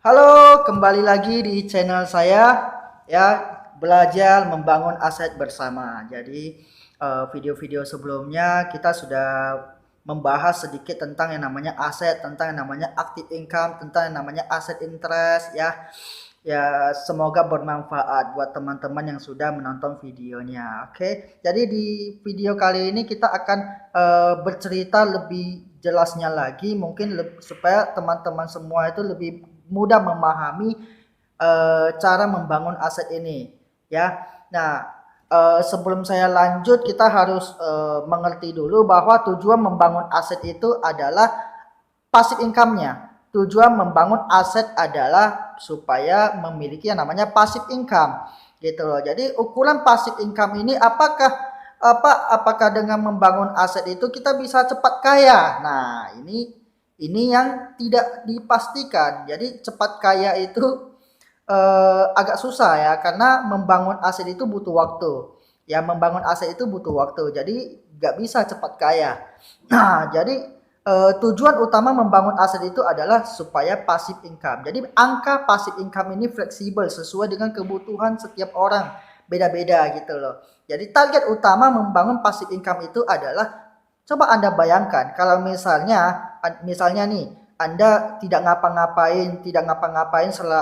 Halo, kembali lagi di channel saya ya, belajar membangun aset bersama. Jadi video-video sebelumnya kita sudah membahas sedikit tentang yang namanya aset, tentang yang namanya active income, tentang yang namanya aset interest ya. Ya, semoga bermanfaat buat teman-teman yang sudah menonton videonya. Oke. Jadi di video kali ini kita akan bercerita lebih jelasnya lagi, mungkin supaya teman-teman semua itu lebih mudah memahami cara membangun aset ini, ya. Nah, sebelum saya lanjut, kita harus mengerti dulu bahwa tujuan membangun aset itu adalah passive income-nya. Tujuan membangun aset adalah supaya memiliki yang namanya passive income, gitu loh. Jadi ukuran passive income ini apakah dengan membangun aset itu kita bisa cepat kaya? Nah, ini yang tidak dipastikan. Jadi cepat kaya itu agak susah ya, karena membangun aset itu butuh waktu. Ya, membangun aset itu butuh waktu. Jadi nggak bisa cepat kaya. Nah, jadi tujuan utama membangun aset itu adalah supaya passive income. Jadi angka passive income ini fleksibel sesuai dengan kebutuhan setiap orang, beda-beda gitu loh. Jadi target utama membangun passive income itu adalah, coba Anda bayangkan kalau misalnya nih Anda tidak ngapa-ngapain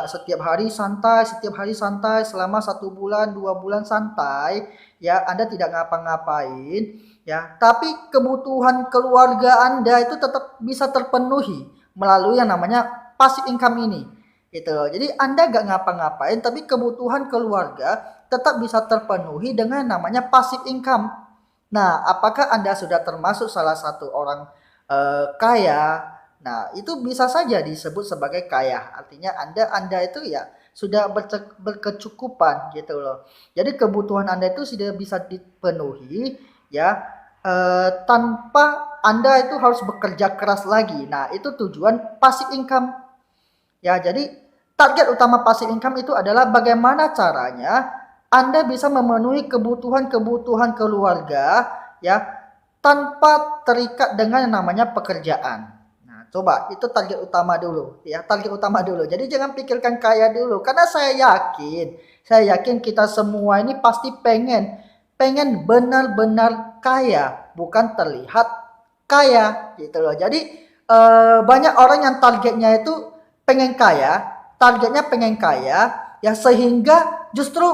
setiap hari santai selama 1 bulan, 2 bulan santai, ya Anda tidak ngapa-ngapain, ya, tapi kebutuhan keluarga Anda itu tetap bisa terpenuhi melalui yang namanya passive income ini. Gitu loh. Jadi Anda gak ngapa-ngapain tapi kebutuhan keluarga tetap bisa terpenuhi dengan namanya passive income. Nah, apakah Anda sudah termasuk salah satu orang kaya? Nah, itu bisa saja disebut sebagai kaya. Artinya Anda itu ya sudah berkecukupan gitu loh. Jadi kebutuhan Anda itu sudah bisa dipenuhi ya, tanpa Anda itu harus bekerja keras lagi. Nah, itu tujuan passive income. Ya, jadi target utama passive income itu adalah bagaimana caranya Anda bisa memenuhi kebutuhan-kebutuhan keluarga ya, tanpa terikat dengan yang namanya pekerjaan. Nah, coba itu target utama dulu ya, target utama dulu. Jadi jangan pikirkan kaya dulu, karena saya yakin kita semua ini pasti pengen benar-benar kaya, bukan terlihat kaya gitu loh. Jadi banyak orang yang targetnya itu pengen kaya, ya, sehingga justru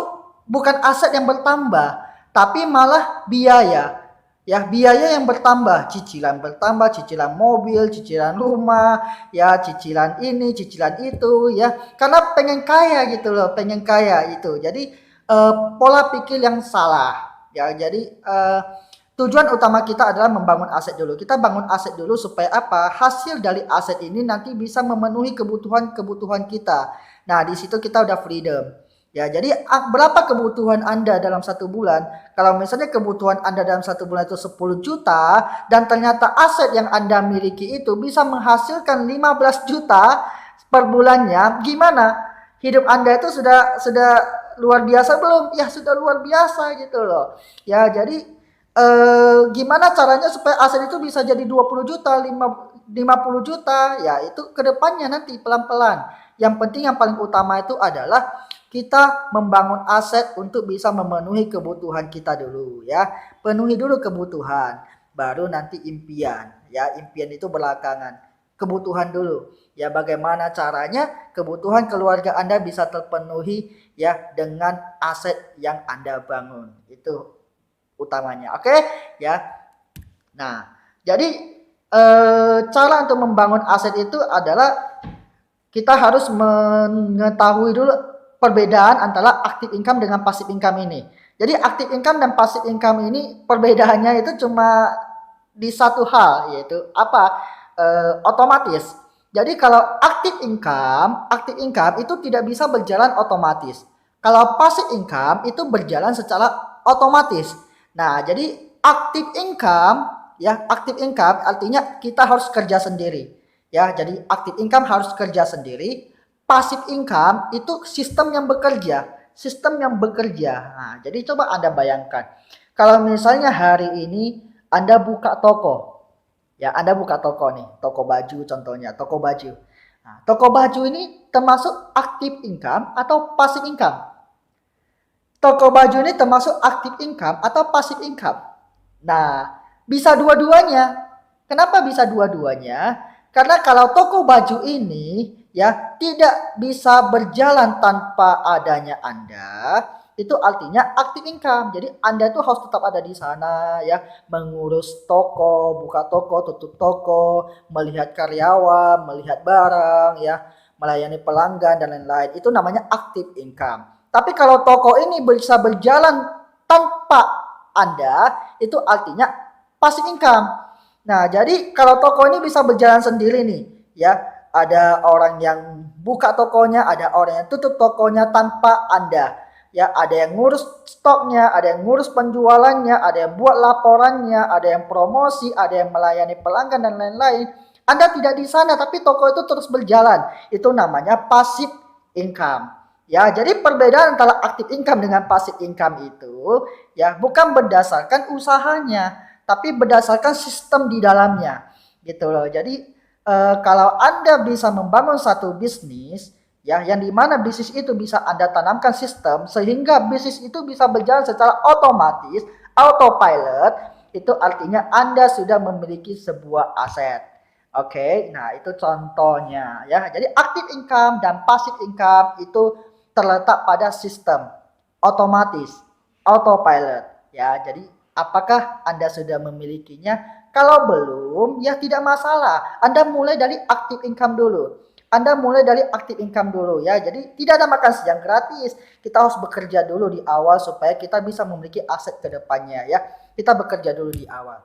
bukan aset yang bertambah, tapi malah biaya. Ya, biaya yang bertambah, cicilan mobil, cicilan rumah, ya, cicilan ini, cicilan itu, ya. Karena pengen kaya gitu loh, pengen kaya itu. Jadi pola pikir yang salah. Ya, jadi tujuan utama kita adalah membangun aset dulu. Kita bangun aset dulu supaya apa? Hasil dari aset ini nanti bisa memenuhi kebutuhan-kebutuhan kita. Nah, di situ kita udah freedom. Ya, jadi berapa kebutuhan Anda dalam 1 bulan? Kalau misalnya kebutuhan Anda dalam 1 bulan itu 10 juta dan ternyata aset yang Anda miliki itu bisa menghasilkan 15 juta per bulannya, gimana? Hidup Anda itu sudah luar biasa belum? Ya, sudah luar biasa gitu loh. Ya, jadi gimana caranya supaya aset itu bisa jadi 20 juta, 50 juta, ya itu kedepannya nanti pelan-pelan. Yang penting yang paling utama itu adalah kita membangun aset untuk bisa memenuhi kebutuhan kita dulu ya. Penuhi dulu kebutuhan, baru nanti impian. Ya, impian itu belakangan. Kebutuhan dulu. Ya, bagaimana caranya kebutuhan keluarga Anda bisa terpenuhi ya dengan aset yang Anda bangun. Itu utamanya. Oke, ya. Nah, jadi cara untuk membangun aset itu adalah kita harus mengetahui dulu perbedaan antara active income dengan passive income ini. Jadi active income dan passive income ini perbedaannya itu cuma di satu hal, yaitu apa? Otomatis. Jadi kalau active income itu tidak bisa berjalan otomatis. Kalau passive income itu berjalan secara otomatis. Nah, jadi active income artinya kita harus kerja sendiri. Ya, jadi active income harus kerja sendiri. Passive income itu sistem yang bekerja. Nah, jadi coba Anda bayangkan. Kalau misalnya hari ini Anda buka toko. Ya, Anda buka toko nih, toko baju contohnya, toko baju. Nah, toko baju ini termasuk active income atau passive income? Toko baju ini termasuk active income atau passive income? Nah, bisa dua-duanya. Kenapa bisa dua-duanya? Karena kalau toko baju ini ya tidak bisa berjalan tanpa adanya Anda, itu artinya active income. Jadi Anda tuh harus tetap ada di sana ya, mengurus toko, buka toko, tutup toko, melihat karyawan, melihat barang ya, melayani pelanggan dan lain-lain. Itu namanya active income. Tapi kalau toko ini bisa berjalan tanpa Anda, itu artinya passive income. Nah, jadi kalau toko ini bisa berjalan sendiri nih, ya, ada orang yang buka tokonya, ada orang yang tutup tokonya tanpa Anda. Ya, ada yang ngurus stoknya, ada yang ngurus penjualannya, ada yang buat laporannya, ada yang promosi, ada yang melayani pelanggan dan lain-lain. Anda tidak di sana, tapi toko itu terus berjalan. Itu namanya passive income. Ya, jadi perbedaan antara active income dengan passive income itu ya bukan berdasarkan usahanya, tapi berdasarkan sistem di dalamnya. Gitu loh. Jadi kalau Anda bisa membangun satu bisnis ya yang dimana bisnis itu bisa Anda tanamkan sistem sehingga bisnis itu bisa berjalan secara otomatis, autopilot, itu artinya Anda sudah memiliki sebuah aset. Oke, nah itu contohnya ya. Jadi active income dan passive income itu terletak pada sistem otomatis, autopilot ya. Jadi apakah Anda sudah memilikinya? Kalau belum, ya tidak masalah. Anda mulai dari active income dulu. Anda mulai dari active income dulu ya. Jadi tidak ada makan siang gratis. Kita harus bekerja dulu di awal supaya kita bisa memiliki aset ke depannya ya. Kita bekerja dulu di awal.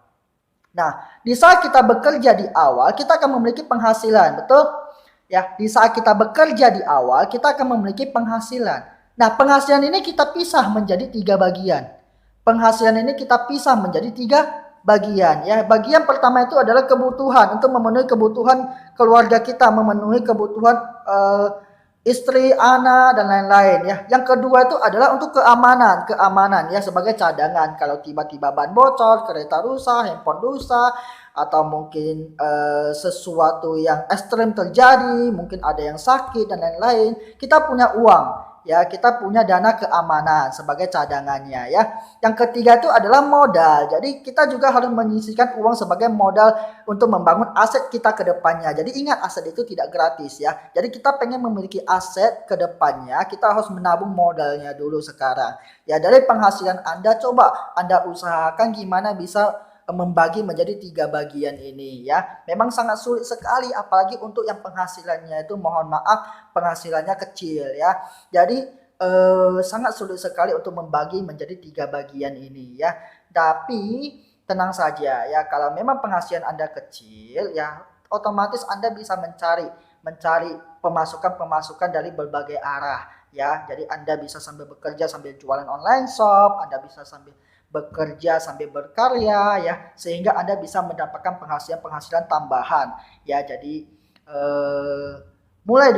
Nah, di saat kita bekerja di awal, kita akan memiliki penghasilan, betul? Ya, di saat kita bekerja di awal, kita akan memiliki penghasilan. Nah, penghasilan ini kita pisah menjadi 3 bagian. Penghasilan ini kita pisah menjadi 3 bagian. Ya, bagian pertama itu adalah kebutuhan untuk memenuhi kebutuhan keluarga kita, memenuhi kebutuhan istri, anak dan lain-lain ya. Yang kedua itu adalah untuk keamanan ya sebagai cadangan kalau tiba-tiba ban bocor, kereta rusak, handphone rusak atau mungkin sesuatu yang ekstrem terjadi, mungkin ada yang sakit dan lain-lain, kita punya uang ya, kita punya dana keamanan sebagai cadangannya ya. Yang ketiga itu adalah modal. Jadi kita juga harus menyisihkan uang sebagai modal untuk membangun aset kita ke depannya. Jadi ingat, aset itu tidak gratis ya. Jadi kita pengen memiliki aset ke depannya, kita harus menabung modalnya dulu sekarang. Ya, dari penghasilan Anda coba Anda usahakan gimana bisa membagi menjadi 3 bagian ini ya. Memang sangat sulit sekali apalagi untuk yang penghasilannya itu mohon maaf penghasilannya kecil ya. Jadi sangat sulit sekali untuk membagi menjadi 3 bagian ini ya. Tapi tenang saja ya, kalau memang penghasilan Anda kecil ya otomatis Anda bisa mencari pemasukan-pemasukan dari berbagai arah ya. Jadi Anda bisa sambil bekerja sambil jualan online shop, Anda bisa sambil bekerja sambil berkarya ya, sehingga Anda bisa mendapatkan penghasilan tambahan ya. Jadi mulai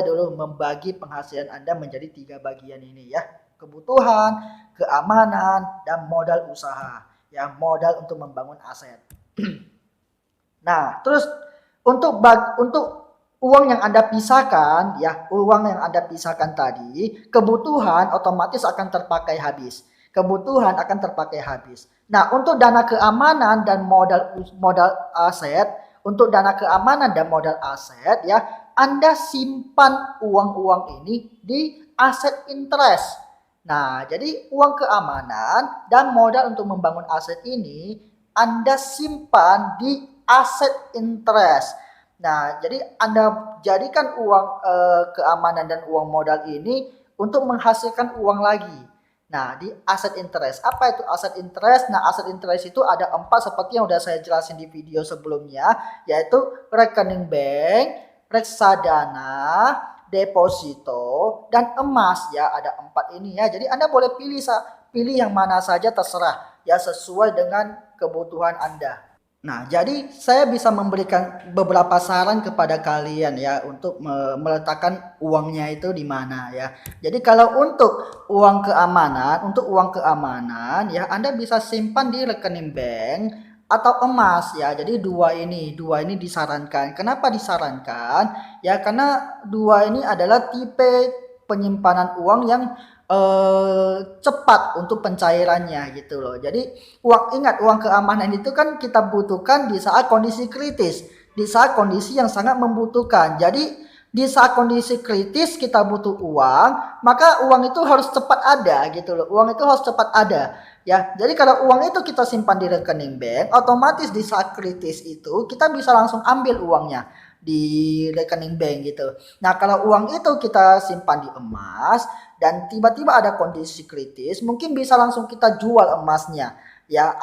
dulu membagi penghasilan Anda menjadi 3 bagian ini ya. Kebutuhan, keamanan, dan modal usaha ya, modal untuk membangun aset. Nah, terus untuk uang yang Anda pisahkan ya, uang yang Anda pisahkan tadi, kebutuhan otomatis akan terpakai habis. Kebutuhan akan terpakai habis. Nah, untuk dana keamanan dan modal aset, untuk dana keamanan dan modal aset ya, Anda simpan uang-uang ini di aset interest. Nah, jadi uang keamanan dan modal untuk membangun aset ini Anda simpan di aset interest. Nah, jadi Anda jadikan uang keamanan dan uang modal ini untuk menghasilkan uang lagi. Nah, di aset interest. Apa itu aset interest? Nah, aset interest itu ada 4 seperti yang udah saya jelasin di video sebelumnya, yaitu rekening bank, reksadana, deposito, dan emas ya. Ada 4 ini ya. Jadi Anda boleh pilih yang mana saja terserah ya, sesuai dengan kebutuhan Anda. Nah, jadi saya bisa memberikan beberapa saran kepada kalian ya untuk meletakkan uangnya itu di mana ya. Jadi kalau untuk uang keamanan ya Anda bisa simpan di rekening bank atau emas ya. Jadi dua ini disarankan. Kenapa disarankan? Ya karena dua ini adalah tipe penyimpanan uang yang cepat untuk pencairannya gitu loh. Jadi uang keamanan itu kan kita butuhkan di saat kondisi kritis, di saat kondisi yang sangat membutuhkan. Jadi di saat kondisi kritis kita butuh uang, maka uang itu harus cepat ada gitu loh. Uang itu harus cepat ada. Ya, jadi kalau uang itu kita simpan di rekening bank, otomatis di saat kritis itu kita bisa langsung ambil uangnya di rekening bank gitu. Nah, kalau uang itu kita simpan di emas dan tiba-tiba ada kondisi kritis, mungkin bisa langsung kita jual emasnya. Ya,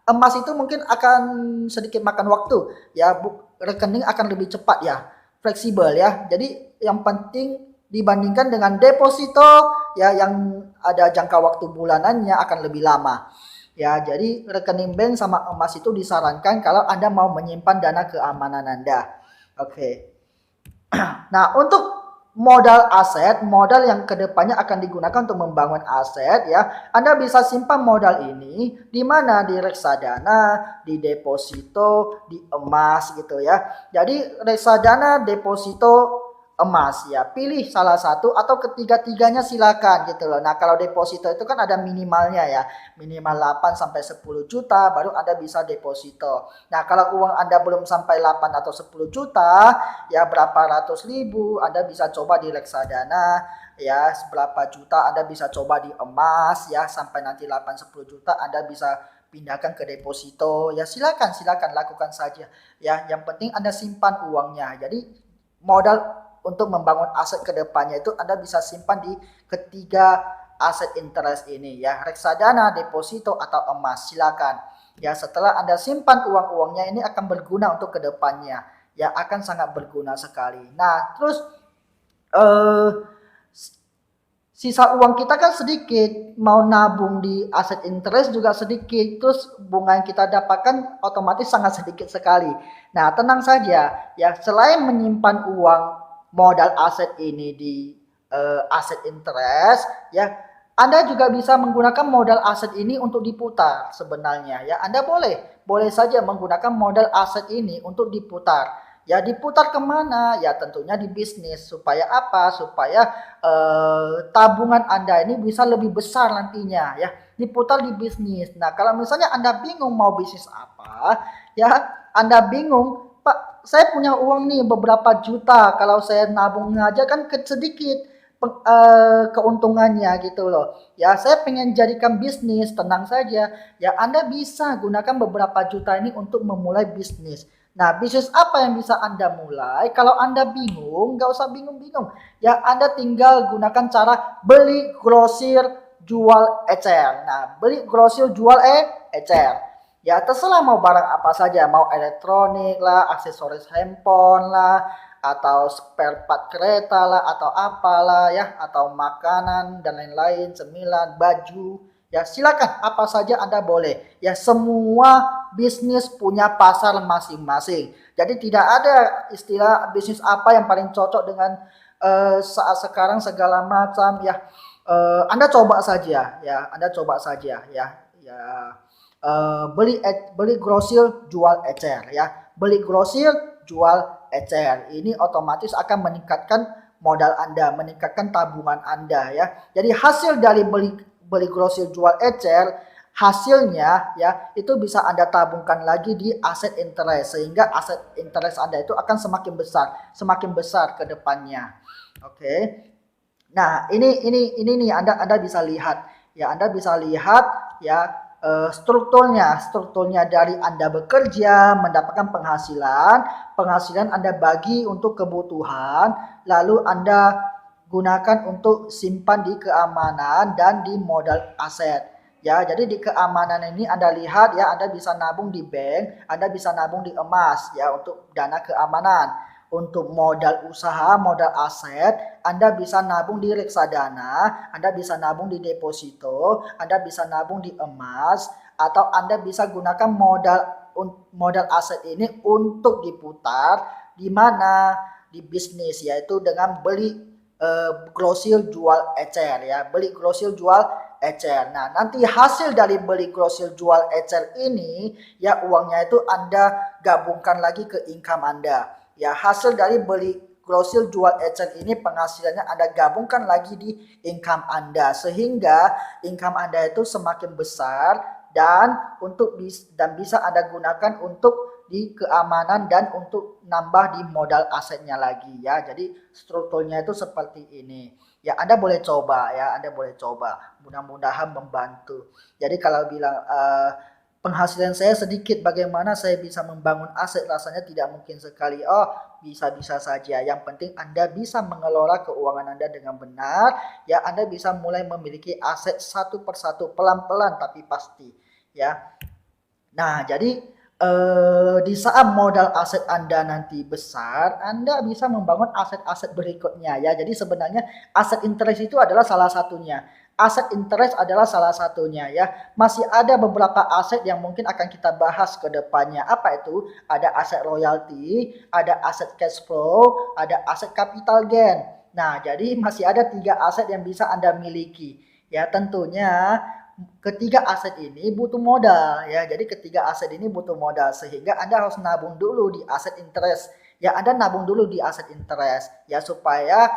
emas itu mungkin akan sedikit makan waktu. Ya, rekening akan lebih cepat ya, fleksibel ya. Jadi yang penting dibandingkan dengan deposito ya yang ada jangka waktu bulanannya akan lebih lama. Ya, jadi rekening bank sama emas itu disarankan kalau Anda mau menyimpan dana keamanan Anda. Oke. Nah, untuk modal yang kedepannya akan digunakan untuk membangun aset ya, Anda bisa simpan modal ini di mana, di reksadana, di deposito, di emas gitu ya. Jadi reksadana, deposito, emas ya, pilih salah satu atau ketiga-tiganya silakan gitu loh. Nah, kalau deposito itu kan ada minimalnya ya, minimal 8 sampai 10 juta baru Anda bisa deposito. Nah, kalau uang Anda belum sampai 8 atau 10 juta ya, berapa ratus ribu Anda bisa coba di reksadana ya, seberapa juta Anda bisa coba di emas ya, sampai nanti 8-10 juta Anda bisa pindahkan ke deposito ya. Silakan lakukan saja ya, yang penting Anda simpan uangnya. Jadi modal untuk membangun aset kedepannya itu Anda bisa simpan di ketiga aset interest ini ya, reksadana, deposito atau emas. Silakan ya, setelah Anda simpan uangnya ini akan berguna untuk kedepannya ya, akan sangat berguna sekali. Nah, terus sisa uang kita kan sedikit, mau nabung di aset interest juga sedikit, terus bunga yang kita dapatkan otomatis sangat sedikit sekali. Nah, tenang saja ya, selain menyimpan uang modal aset ini di aset interest ya, Anda juga bisa menggunakan modal aset ini untuk diputar sebenarnya ya. Anda boleh saja menggunakan modal aset ini untuk diputar. Ya, diputar kemana? Ya tentunya di bisnis. Supaya apa? Supaya tabungan Anda ini bisa lebih besar nantinya ya. Diputar di bisnis. Nah, kalau misalnya Anda bingung mau bisnis apa, ya Anda bingung, Pak, saya punya uang nih beberapa juta. Kalau saya nabung aja kan sedikit keuntungannya gitu loh. Ya, saya pengen jadikan bisnis, tenang saja. Ya, Anda bisa gunakan beberapa juta ini untuk memulai bisnis. Nah, bisnis apa yang bisa Anda mulai? Kalau Anda bingung, nggak usah bingung-bingung. Ya, Anda tinggal gunakan cara beli grosir, jual ecer. Nah, beli grosir, jual ecer. Ya, terserah mau barang apa saja, mau elektronik lah, aksesoris handphone lah, atau spare part kereta lah, atau apalah ya, atau makanan dan lain-lain, cemilan, baju. Ya, silakan apa saja Anda boleh. Ya, semua bisnis punya pasar masing-masing. Jadi tidak ada istilah bisnis apa yang paling cocok dengan saat sekarang segala macam ya. Anda coba saja ya, Anda coba saja ya. Ya, beli grosir jual ecer ya, beli grosir jual ecer, ini otomatis akan meningkatkan modal Anda, meningkatkan tabungan Anda ya. Jadi hasil dari beli grosir jual ecer, hasilnya ya itu bisa Anda tabungkan lagi di aset interest, sehingga aset interest Anda itu akan semakin besar ke depannya. Oke. Nah, ini nih Anda bisa lihat ya, Anda bisa lihat ya strukturnya dari Anda bekerja, mendapatkan penghasilan Anda bagi untuk kebutuhan, lalu Anda gunakan untuk simpan di keamanan dan di modal aset. Ya, jadi di keamanan ini Anda lihat ya, Anda bisa nabung di bank, Anda bisa nabung di emas ya untuk dana keamanan. Untuk modal usaha, modal aset, Anda bisa nabung di reksadana, Anda bisa nabung di deposito, Anda bisa nabung di emas, atau Anda bisa gunakan modal aset ini untuk diputar di mana, di bisnis, yaitu dengan beli grosir jual ecer ya, beli grosir jual ecer. Nah, nanti hasil dari beli grosir jual ecer ini ya uangnya itu Anda gabungkan lagi ke income Anda. Ya, hasil dari beli grosir jual ecer ini penghasilannya Anda gabungkan lagi di income Anda sehingga income Anda itu semakin besar dan bisa Anda gunakan untuk di keamanan dan untuk nambah di modal asetnya lagi ya. Jadi strukturnya itu seperti ini. Ya, Anda boleh coba ya, Anda boleh coba. Mudah-mudahan membantu. Jadi kalau bilang penghasilan saya sedikit, bagaimana saya bisa membangun aset? Rasanya tidak mungkin sekali. Oh, bisa-bisa saja. Yang penting Anda bisa mengelola keuangan Anda dengan benar. Ya, Anda bisa mulai memiliki aset satu persatu, pelan-pelan tapi pasti. Ya. Nah, jadi di saat modal aset Anda nanti besar, Anda bisa membangun aset-aset berikutnya ya. Jadi sebenarnya aset interest itu adalah salah satunya. Aset interest adalah salah satunya ya. Masih ada beberapa aset yang mungkin akan kita bahas ke depannya. Apa itu? Ada aset royalty, ada aset cash flow, ada aset capital gain. Nah, jadi masih ada 3 aset yang bisa Anda miliki. Ya, tentunya ketiga aset ini butuh modal ya. Jadi ketiga aset ini butuh modal sehingga Anda harus nabung dulu di aset interest. Ya, Anda nabung dulu di aset interest ya supaya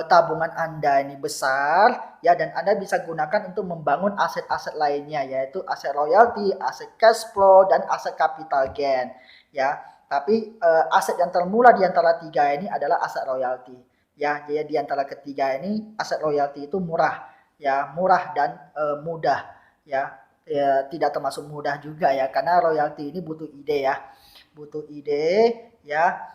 tabungan Anda ini besar ya dan Anda bisa gunakan untuk membangun aset-aset lainnya yaitu aset royalty, aset cash flow dan aset capital gain ya. Tapi aset yang termurah di antara 3 ini adalah aset royalty ya. Jadi di antara ketiga ini aset royalty itu murah. Ya, murah dan mudah ya. Ya, tidak termasuk mudah juga ya karena royalti ini butuh ide ya, butuh ide ya,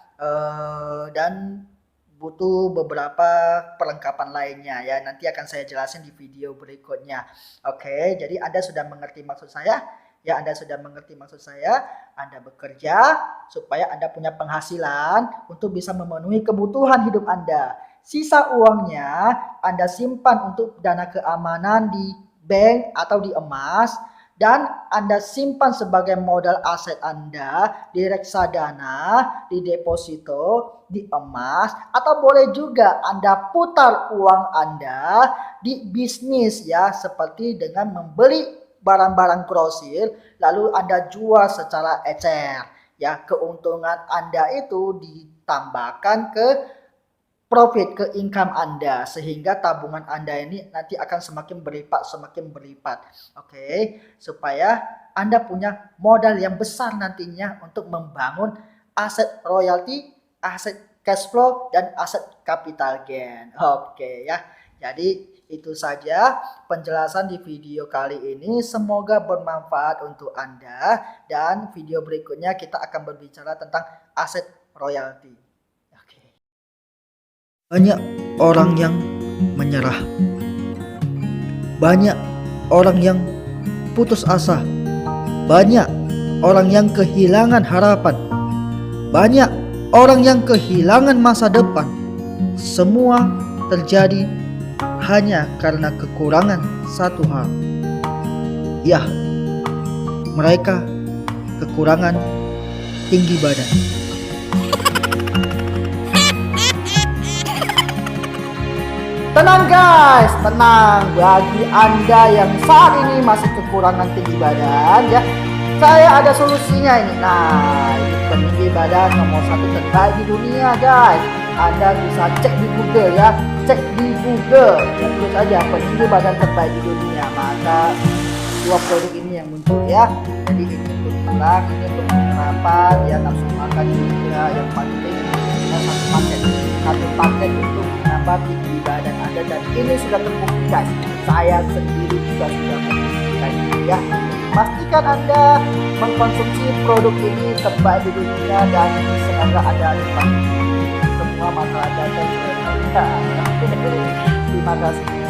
dan butuh beberapa perlengkapan lainnya ya. Nanti akan saya jelasin di video berikutnya. Oke, jadi Anda sudah mengerti maksud saya ya. Anda sudah mengerti maksud saya. Anda bekerja supaya Anda punya penghasilan untuk bisa memenuhi kebutuhan hidup Anda. Sisa uangnya Anda simpan untuk dana keamanan di bank atau di emas dan Anda simpan sebagai modal aset Anda di reksadana, di deposito, di emas atau boleh juga Anda putar uang Anda di bisnis ya seperti dengan membeli barang-barang grosir lalu Anda jual secara ecer ya. Keuntungan Anda itu ditambahkan ke profit, ke income Anda sehingga tabungan Anda ini nanti akan semakin berlipat. Oke, supaya Anda punya modal yang besar nantinya untuk membangun aset royalty, aset cash flow dan aset capital gain. Oke ya. Jadi itu saja penjelasan di video kali ini. Semoga bermanfaat untuk Anda dan video berikutnya kita akan berbicara tentang aset royalty. Banyak orang yang menyerah. Banyak orang yang putus asa. Banyak orang yang kehilangan harapan. Banyak orang yang kehilangan masa depan. Semua terjadi hanya karena kekurangan satu hal. Ya, mereka kekurangan tinggi badan. Tenang guys, tenang. Bagi Anda yang saat ini masih kekurangan tinggi badan ya, saya ada solusinya ini. Nah, ini peninggi badan nomor 1 terbaik di dunia guys. Anda bisa cek di Google ya, cek di Google ya, tulis aja peninggi badan terbaik di dunia. Maka 2 produk ini yang muncul ya. Jadi ini untuk tulang, ini untuk penyerapan ya, nafsu makan juga. Yang penting satu paket untuk menambah tinggi badan Anda dan ini sudah terbukti guys. Saya sendiri juga sudah membuktikan ya. Pastikan Anda mengkonsumsi produk ini terbaik di dunia dan semoga Anda dapat semua masalah dan terima kasih.